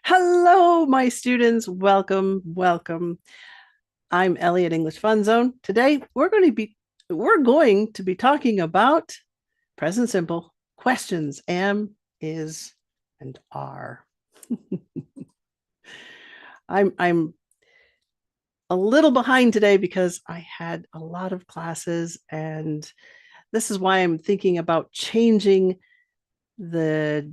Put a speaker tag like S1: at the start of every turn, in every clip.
S1: Hello, my students. Welcome, welcome. I'm Ellie at English Fun Zone. Today, we're going to be talking about present simple questions: am, is, and are. I'm a little behind today because I had a lot of classes, and this is why I'm thinking about changing the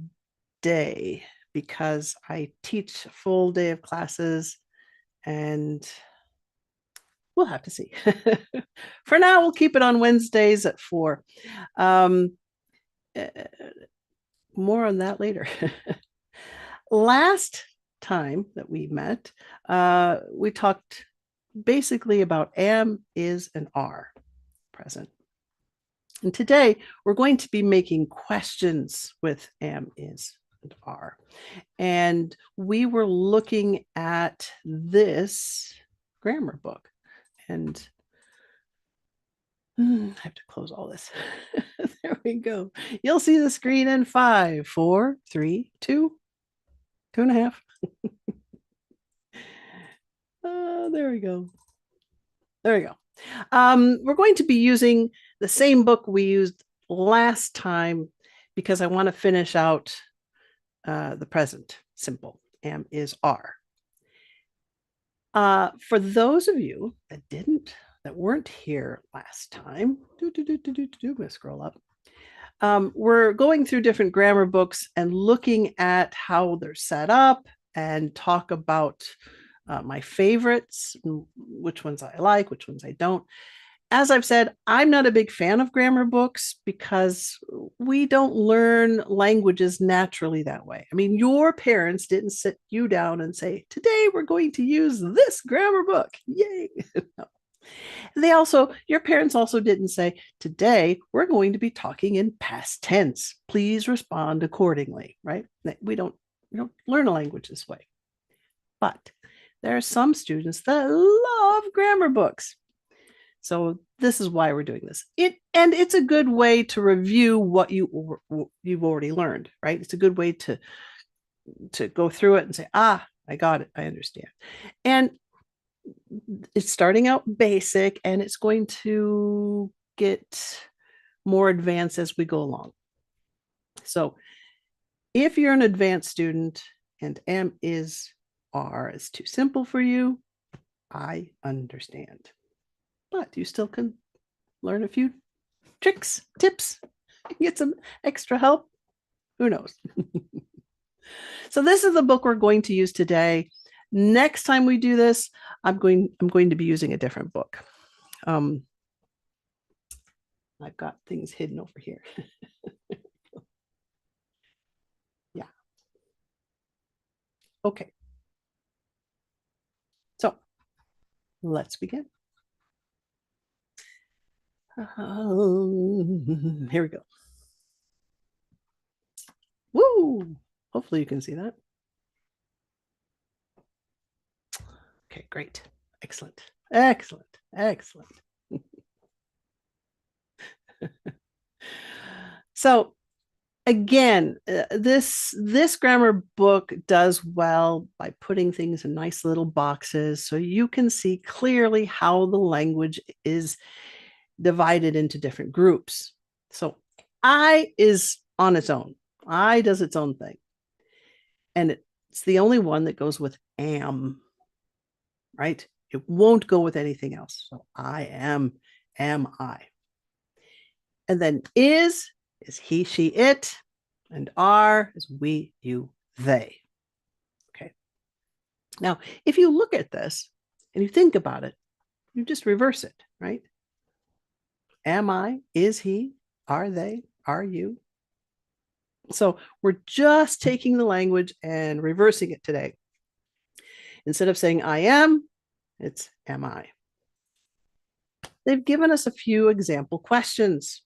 S1: day because I teach a full day of classes and we'll have to see. For now, we'll keep it on Wednesdays at 4. Um, uh, More on that later. Last time that we met, we talked basically about am, is, and are present. And today, we're going to be making questions with am, is, and are. And we were looking at this grammar book. And I have to close all this. There we go. You'll see the screen in 5, 4, 3, 2, 2.5. There we go. There we go. We're going to be using the same book we used last time because I want to finish out the present simple am, is, are. For those of you that weren't here last time, I'm gonna scroll up. We're going through different grammar books and looking at how they're set up and talk about my favorites, which ones I like, which ones I don't. As I've said, I'm not a big fan of grammar books because we don't learn languages naturally that way. I mean, your parents didn't sit you down and say, today we're going to use this grammar book. Yay. No. Your parents also didn't say, today we're going to be talking in past tense. Please respond accordingly, right? We don't learn a language this way. But there are some students that love grammar books. So this is why we're doing this. It's a good way to review what you've already learned, right? It's a good way to go through it and say, I got it, I understand. And it's starting out basic and it's going to get more advanced as we go along. So if you're an advanced student and am, is, are is too simple for you, I understand. But you still can learn a few tricks, tips, get some extra help. Who knows? So this is the book we're going to use today. Next time we do this, I'm going to be using a different book. I've got things hidden over here. Yeah. Okay. So let's begin. Here we go. Woo! Hopefully you can see that. Okay, great. Excellent. Excellent. Excellent. So again, this grammar book does well by putting things in nice little boxes so you can see clearly how the language is divided into different groups. So I is on its own. I does its own thing. And it's the only one that goes with am, right? It won't go with anything else. So I am I. And then is he, she, it, and are is we, you, they. Okay. Now, if you look at this and you think about it, you just reverse it, right? Am I, is he, are they, are you? So we're just taking the language and reversing it today. Instead of saying I am, it's am I. They've given us a few example questions.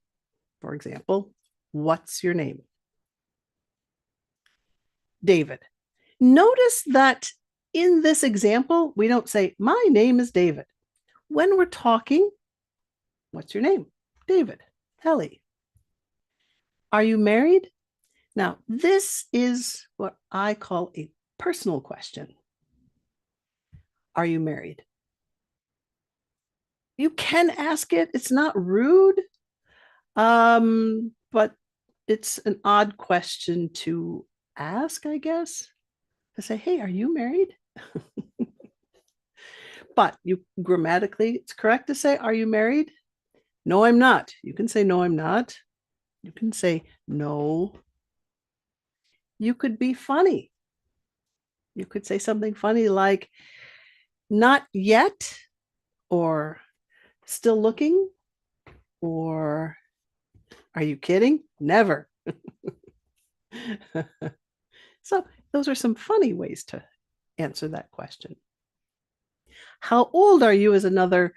S1: For example, what's your name? David. Notice that in this example, we don't say, my name is David. When we're talking, what's your name? David. Ellie. Are you married? Now, this is what I call a personal question. Are you married? You can ask it. It's not rude, but it's an odd question to ask, I guess. To say, hey, are you married? But you grammatically, it's correct to say, are you married? No, I'm not. You can say, no, I'm not. You can say, no. You could be funny. You could say something funny like, not yet, or still looking, or are you kidding? Never. So, those are some funny ways to answer that question. How old are you is another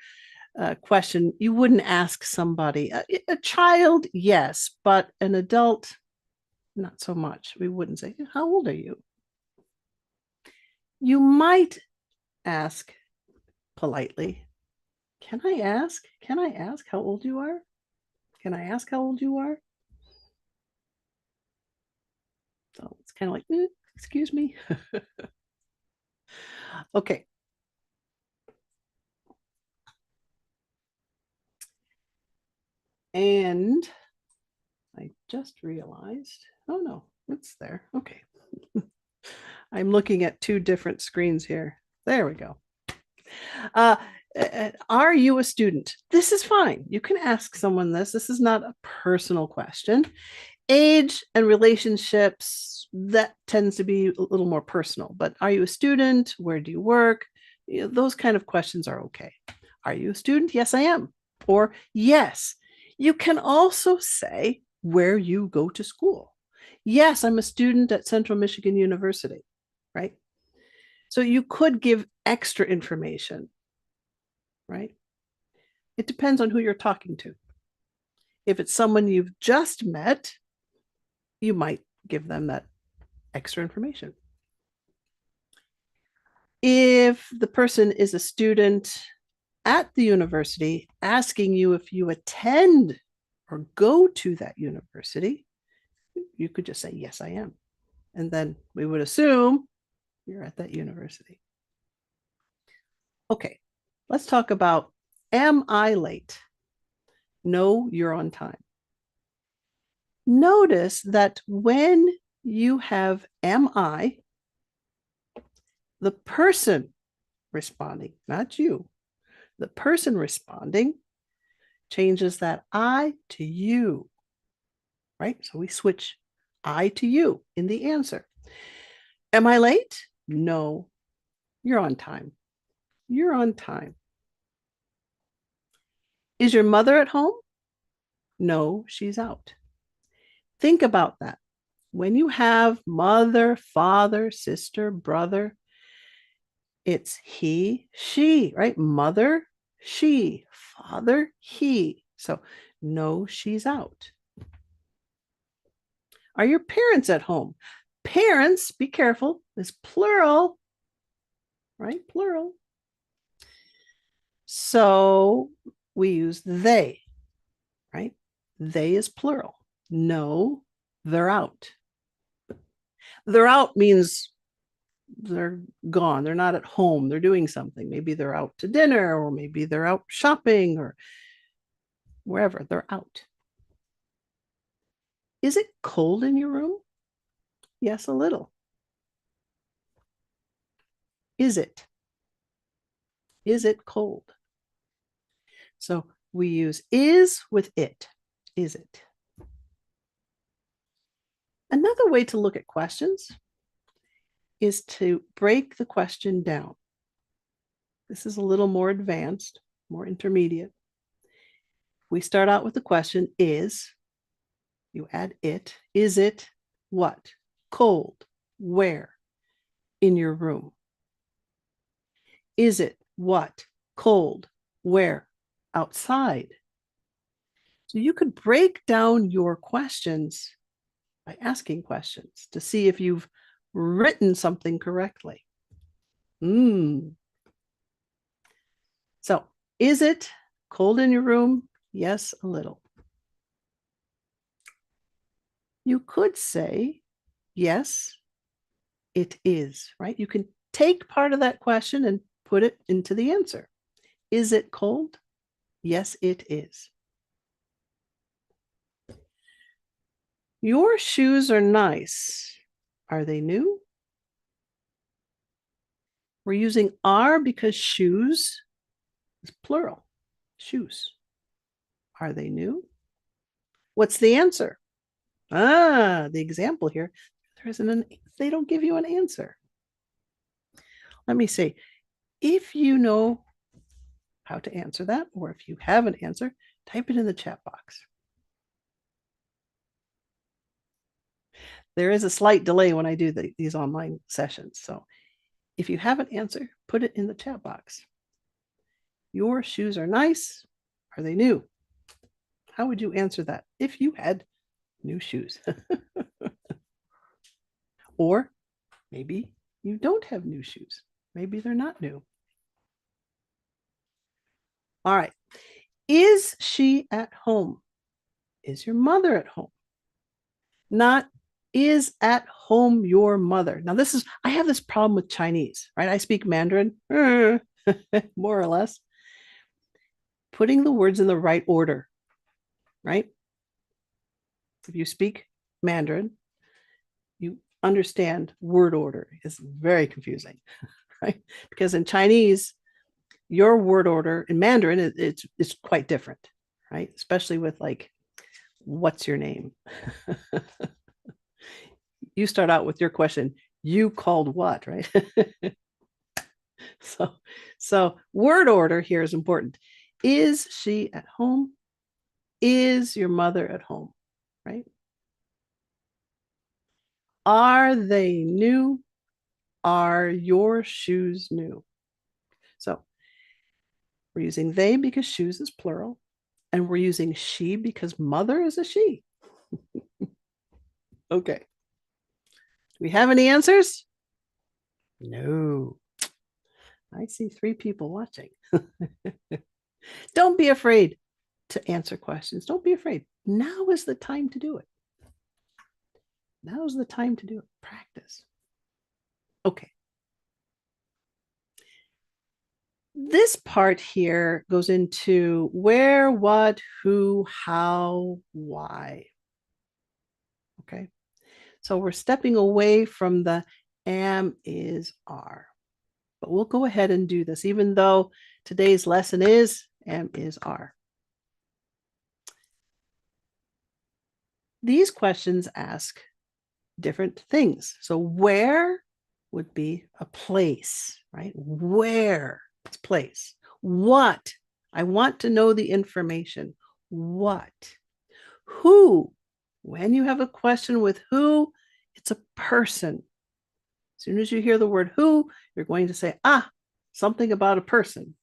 S1: question you wouldn't ask somebody. A child, yes, but an adult, not so much. We wouldn't say, how old are you? You might ask politely, can I ask? Can I ask how old you are? Can I ask how old you are? So it's kind of like, excuse me. Okay. And I just realized, oh no, it's there. Okay. I'm looking at two different screens here. There we go. Are you a student? This is fine. You can ask someone this. This is not a personal question. Age and relationships, that tends to be a little more personal. But are you a student? Where do you work? Those kind of questions are okay. Are you a student? Yes, I am. Or yes. You can also say where you go to school. Yes, I'm a student at Central Michigan University, right? So you could give extra information, right? It depends on who you're talking to. If it's someone you've just met, you might give them that extra information. If the person is a student at the university asking you if you attend or go to that university, you could just say, yes, I am. And then we would assume you're at that university. Okay, let's talk about, am I late? No, you're on time. Notice that when you have am I, the person responding, not you, the person responding changes that I to you, right? So we switch I to you in the answer. Am I late? No, you're on time. You're on time. Is your mother at home? No, she's out. Think about that. When you have mother, father, sister, brother, it's he, she, right? Mother, she, father, he. So, no, she's out. Are your parents at home? Parents, be careful, is plural, right? Plural. So we use they, right? They is plural. No, they're out. They're out means they're gone. They're not at home. They're doing something. Maybe they're out to dinner, or maybe they're out shopping, or wherever. They're out. Is it cold in your room? Yes, a little. Is it? Is it cold? So we use is with it. Is it? Another way to look at questions is to break the question down. This is a little more advanced, more intermediate. We start out with the question is, you add it. Is it what? Cold. Where? In your room. Is it what? Cold. Where? Outside. So you could break down your questions by asking questions to see if you've written something correctly. So, is it cold in your room? Yes, a little. You could say, yes, it is, right? You can take part of that question and put it into the answer. Is it cold? Yes, it is. Your shoes are nice. Are they new? We're using are because shoes is plural. Shoes. Are they new? What's the answer? The example here, there isn't they don't give you an answer. Let me see. If you know how to answer that, or if you have an answer, type it in the chat box. There is a slight delay when I do these online sessions. So if you have an answer, put it in the chat box. Your shoes are nice. Are they new? How would you answer that if you had new shoes? Or maybe you don't have new shoes. Maybe they're not new. All right. Is she at home? Is your mother at home? Not is at home your mother. Now, I have this problem with Chinese, right? I speak Mandarin, more or less. Putting the words in the right order, right? If you speak Mandarin, you understand word order is very confusing, right? Because in Chinese, your word order in Mandarin, it's quite different, right? Especially with like, what's your name? You start out with your question, you called what, right? So word order here is important. Is she at home? Is your mother at home, right? Are they new? Are your shoes new? So we're using they because shoes is plural, and we're using she because mother is a she. Okay. Do we have any answers? No. I see 3 people watching. Don't be afraid to answer questions. Don't be afraid. Now is the time to do it. Now is the time to do it. Practice. Okay. This part here goes into where, what, who, how, why. Okay. So we're stepping away from the am, is, are. But we'll go ahead and do this, even though today's lesson is am, is, are. These questions ask different things. So where would be a place, right? Where, it's place. What, I want to know the information. What? Who, when you have a question with who, it's a person. As soon as you hear the word who, you're going to say, something about a person.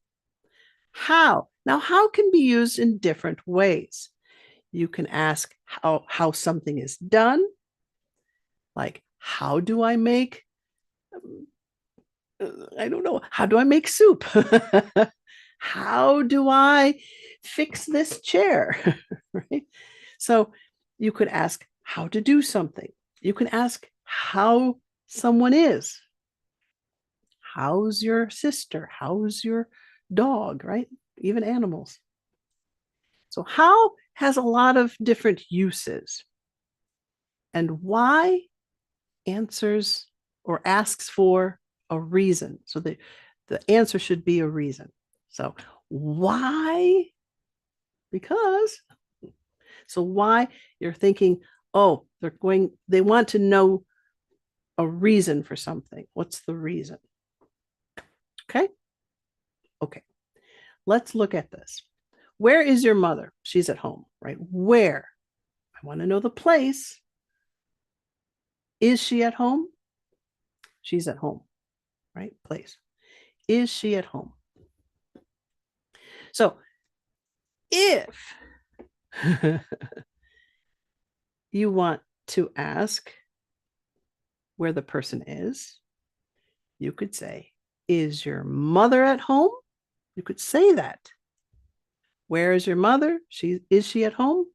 S1: How? Now, how can be used in different ways. You can ask how something is done, like, how do I make, I don't know, how do I make soup? How do I fix this chair? Right? So you could ask how to do something. You can ask how someone is. How's your sister? How's your dog, right? Even animals. So how has a lot of different uses. And why answers or asks for a reason. So the answer should be a reason. So why? Because. So why? You're thinking, oh, they want to know a reason for something. What's the reason? Okay. Okay. Let's look at this. Where is your mother? She's at home, right? Where? I want to know the place. Is she at home? She's at home, right? Place. Is she at home? So if you want to ask where the person is, you could say, is your mother at home? You could say that. Where is your mother? Is she at home?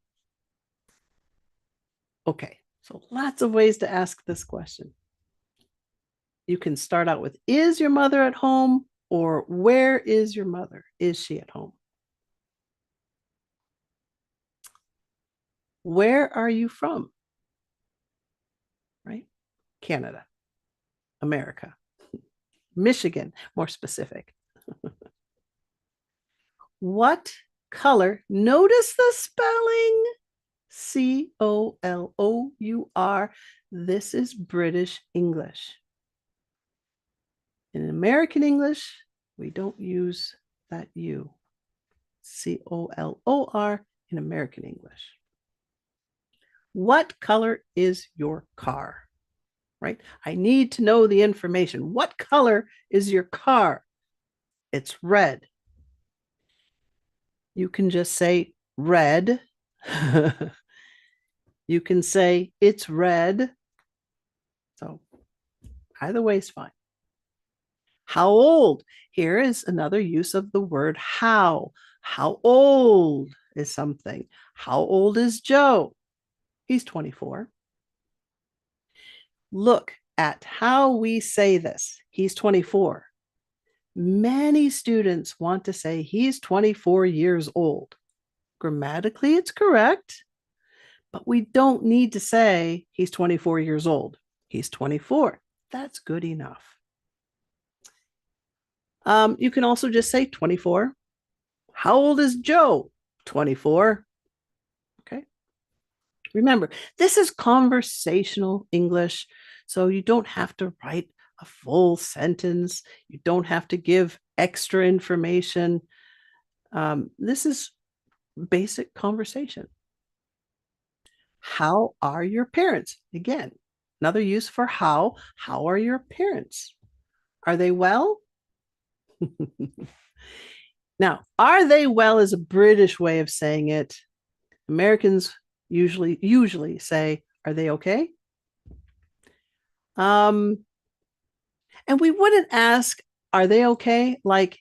S1: Okay, so lots of ways to ask this question. You can start out with, is your mother at home? Or where is your mother? Is she at home? Where are you from? Right? Canada, America, Michigan, more specific. What color? Notice the spelling. Colour. This is British English. In American English, we don't use that U. Colour in American English. What color is your car? Right? I need to know the information. What color is your car? It's red. You can just say red. You can say it's red. So either way is fine. How old? Here is another use of the word how. How old is something? How old is Joe? He's 24. Look at how we say this. He's 24. Many students want to say he's 24 years old. Grammatically, it's correct, but we don't need to say he's 24 years old. He's 24. That's good enough. You can also just say 24. How old is Joe? 24. Okay. Remember, this is conversational English, so you don't have to write a full sentence. You don't have to give extra information. This is basic conversation. How are your parents? Again, another use for how. How are your parents? Are they well? Now, are they well is a British way of saying it. Americans usually say, are they okay? And we wouldn't ask, are they okay? Like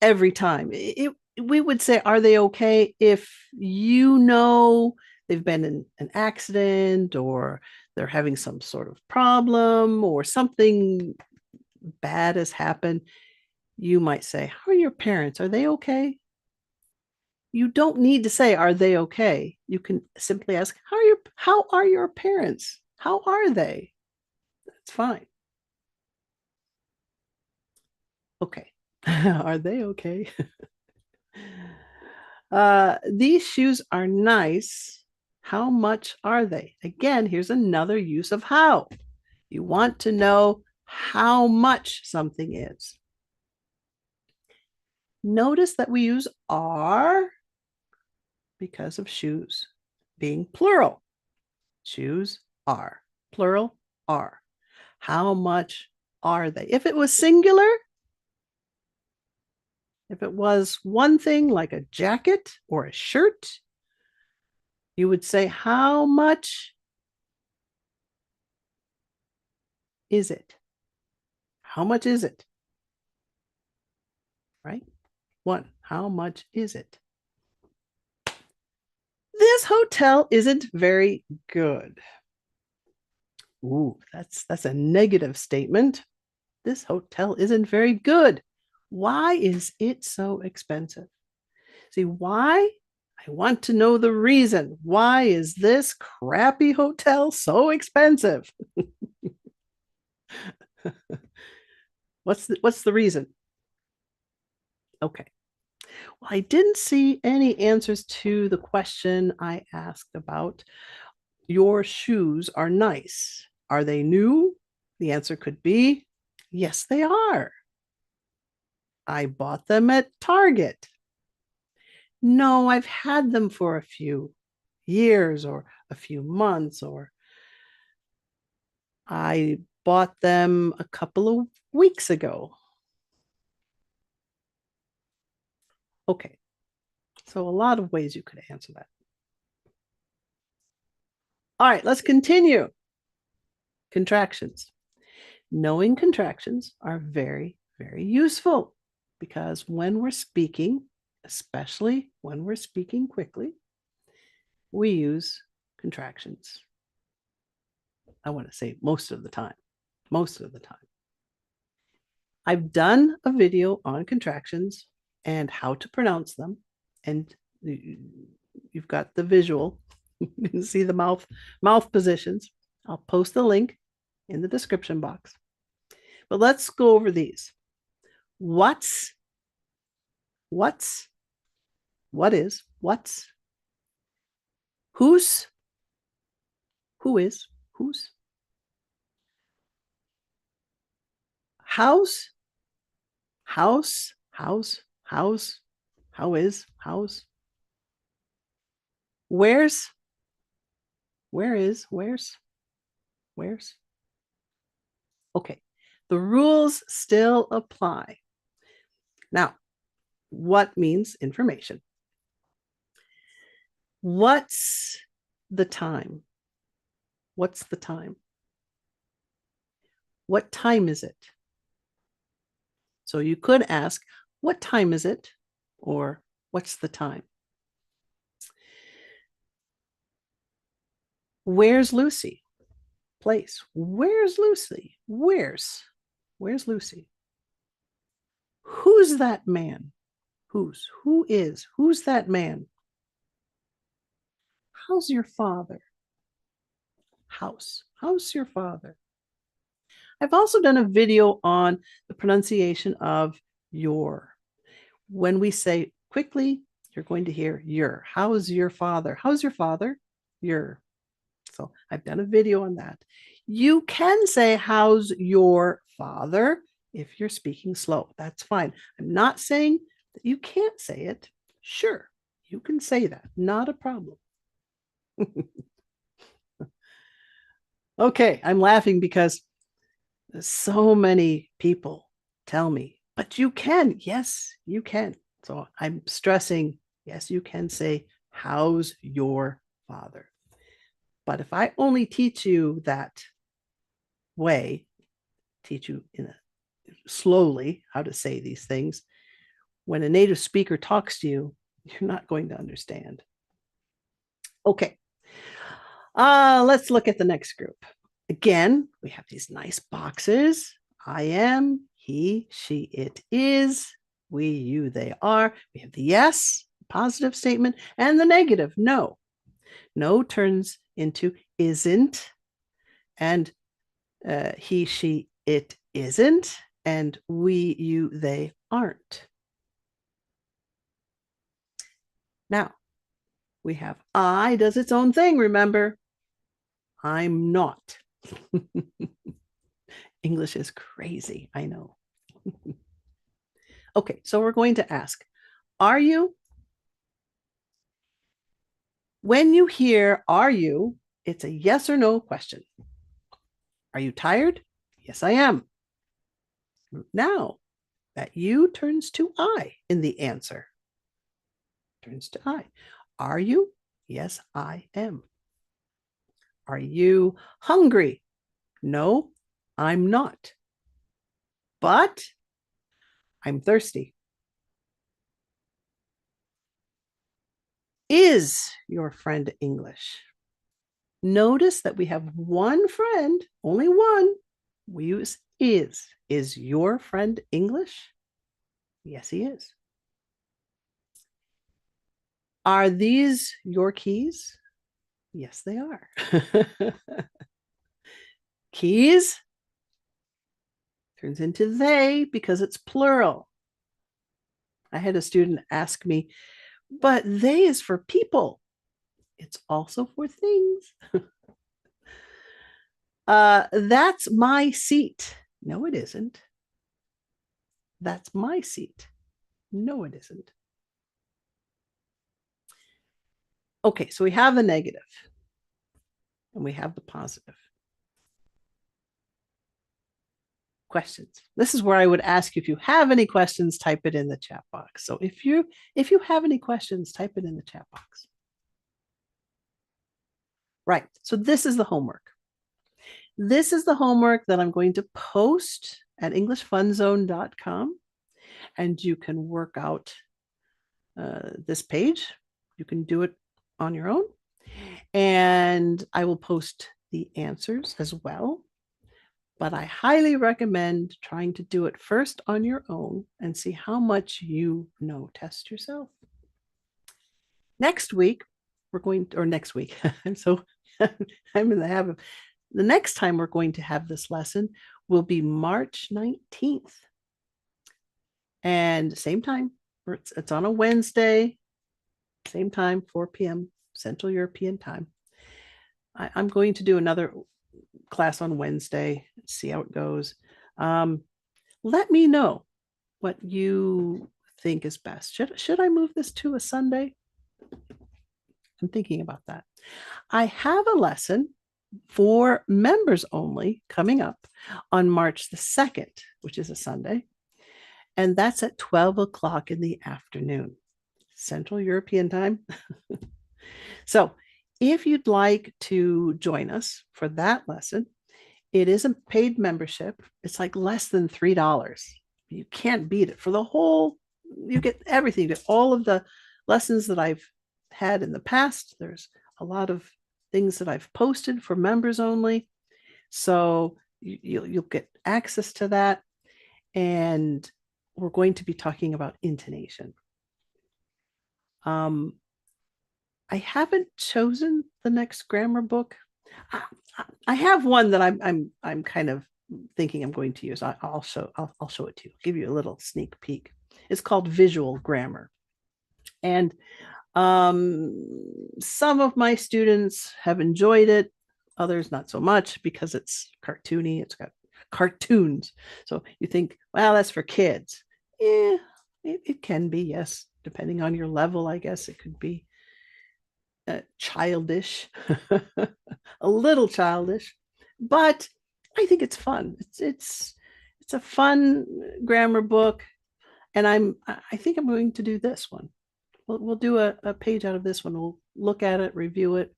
S1: every time. We would say, are they okay? If you know they've been in an accident or they're having some sort of problem or something bad has happened, you might say, how are your parents? Are they okay? You don't need to say, are they okay? You can simply ask, how are your parents? How are they? That's fine. Okay. Are they okay? These shoes are nice. How much are they? Again, here's another use of how. You want to know how much something is. Notice that we use are because of shoes being plural. Shoes are. Plural are. How much are they? If it was singular, if it was one thing like a jacket or a shirt, you would say, how much is it? How much is it? Right? One, how much is it? This hotel isn't very good. Ooh, that's a negative statement. This hotel isn't very good. Why is it so expensive? See, why? I want to know the reason. Why is this crappy hotel so expensive? What's the reason? Okay. Well, I didn't see any answers to the question I asked about your shoes are nice. Are they new? The answer could be yes, they are. I bought them at Target. No, I've had them for a few years or a few months, or I bought them a couple of weeks ago. Okay, so a lot of ways you could answer that. All right, let's continue. Contractions. Knowing contractions are very, very useful because when we're speaking, especially when we're speaking quickly, we use contractions. I want to say most of the time. most of the time. I've done a video on contractions and how to pronounce them, and you've got the visual. You can see the mouth positions. I'll post the link in the description box. But let's go over these. What's, what is, what's, whose, who is, whose, how's, house, how is, how's, where's, where is, where's. Okay, the rules still apply. Now, what means information? What's the time? What's the time? What time is it? So you could ask, what time is it? Or what's the time? Where's Lucy? Place. Where's Lucy? Where's Lucy? Who's that man? Who's? Who is? Who's that man? How's your father? House. How's your father? I've also done a video on the pronunciation of your. When we say quickly, you're going to hear your. How's your father? How's your father? Your. So I've done a video on that. You can say, how's your father? If you're speaking slow, that's fine. I'm not saying that you can't say it. Sure, you can say that. Not a problem. Okay, I'm laughing because so many people tell me, but you can. Yes, you can. So I'm stressing, yes, you can say, how's your father? But if I only teach you that way, teach you slowly how to say these things, when a native speaker talks to you, you're not going to understand. Okay. Let's look at the next group. Again, we have these nice boxes. I am, he, she, it is, we, you, they are. We have the yes, positive statement, and the negative, no. No turns into isn't, and he, she, it isn't, and we, you, they aren't. Now, we have I does its own thing, remember? I'm not. English is crazy, I know. Okay, so we're going to ask, are you? When you hear are you, it's a yes or no question. Are you tired? Yes, I am. Now, that you turns to I in the answer. Turns to I. Are you? Yes, I am. Are you hungry? No, I'm not. But I'm thirsty. Is your friend English? Notice that we have one friend, only one. We use is. Is your friend English? Yes, he is. Are these your keys? Yes, they are. Keys turns into they because it's plural. I had a student ask me, but they is for people. It's also for things. That's my seat. No, it isn't. That's my seat. No, it isn't. Okay, so we have the negative and we have the positive. Questions. This is where I would ask you, if you have any questions, type it in the chat box. So if you have any questions, type it in the chat box. Right. So this is the homework. This is the homework that I'm going to post at englishfunzone.com, and you can work out this page. You can do it on your own, and I will post the answers as well. but I highly recommend trying to do it first on your own and see how much you know. Test yourself. Next week, we're going to, or next week, I'm so, I'm in the habit. The next time we're going to have this lesson will be March 19th. And same time, it's on a Wednesday, same time, 4 p.m. Central European time. I'm going to do another class on Wednesday, see how it goes. Let me know what you think is best. Should I move this to a Sunday? I'm thinking about that. I have a lesson for members only coming up on March the 2nd, which is a Sunday. And that's at 12 o'clock in the afternoon, Central European time. So if you'd like to join us for that lesson, it is a paid membership. It's like less than $3. You can't beat it for the whole, you get everything, you get all of the lessons that I've had in the past. There's a lot of things that I've posted for members only. So you'll get access to that. And we're going to be talking about intonation. I haven't chosen the next grammar book. I have one that I'm kind of thinking I'm going to use. I'll show it to you. I'll give you a little sneak peek. It's called Visual Grammar, and some of my students have enjoyed it, others not so much because it's cartoony. It's got cartoons, so you think, well, that's for kids. Yeah, it can be, yes, depending on your level. I guess it could be childish, a little childish, but I think it's fun. It's a fun grammar book, and I think I'm going to do this one. We'll do a page out of this one. We'll look at it, review it.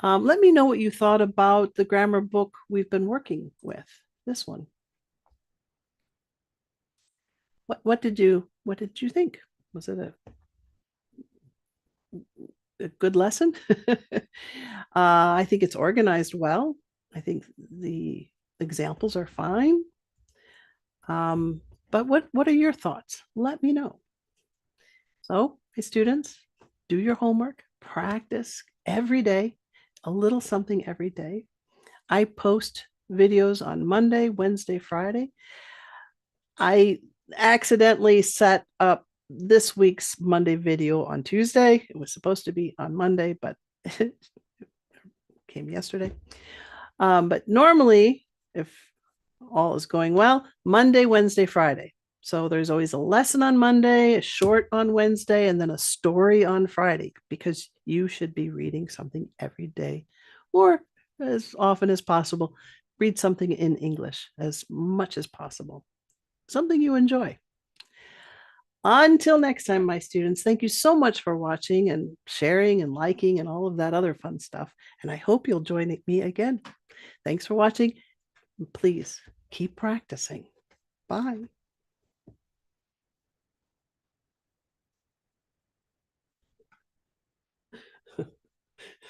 S1: Let me know what you thought about the grammar book we've been working with. This one. What did you think? Was it a good lesson? I think it's organized well. I think the examples are fine. But what are your thoughts? Let me know. So, hey, students, do your homework, practice every day, a little something every day. I post videos on Monday, Wednesday, Friday. I accidentally set up this week's Monday video on Tuesday. It was supposed to be on Monday, but it came yesterday. But normally, if all is going well, Monday, Wednesday, Friday. So there's always a lesson on Monday, a short on Wednesday, and then a story on Friday, because you should be reading something every day, or as often as possible. Read something in English as much as possible, something you enjoy. Until next time, my students, thank you so much for watching and sharing and liking and all of that other fun stuff. And I hope you'll join me again. Thanks for watching. Please keep practicing. Bye.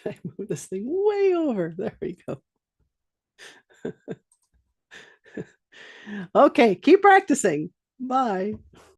S1: I moved this thing way over. There we go. Okay, keep practicing. Bye.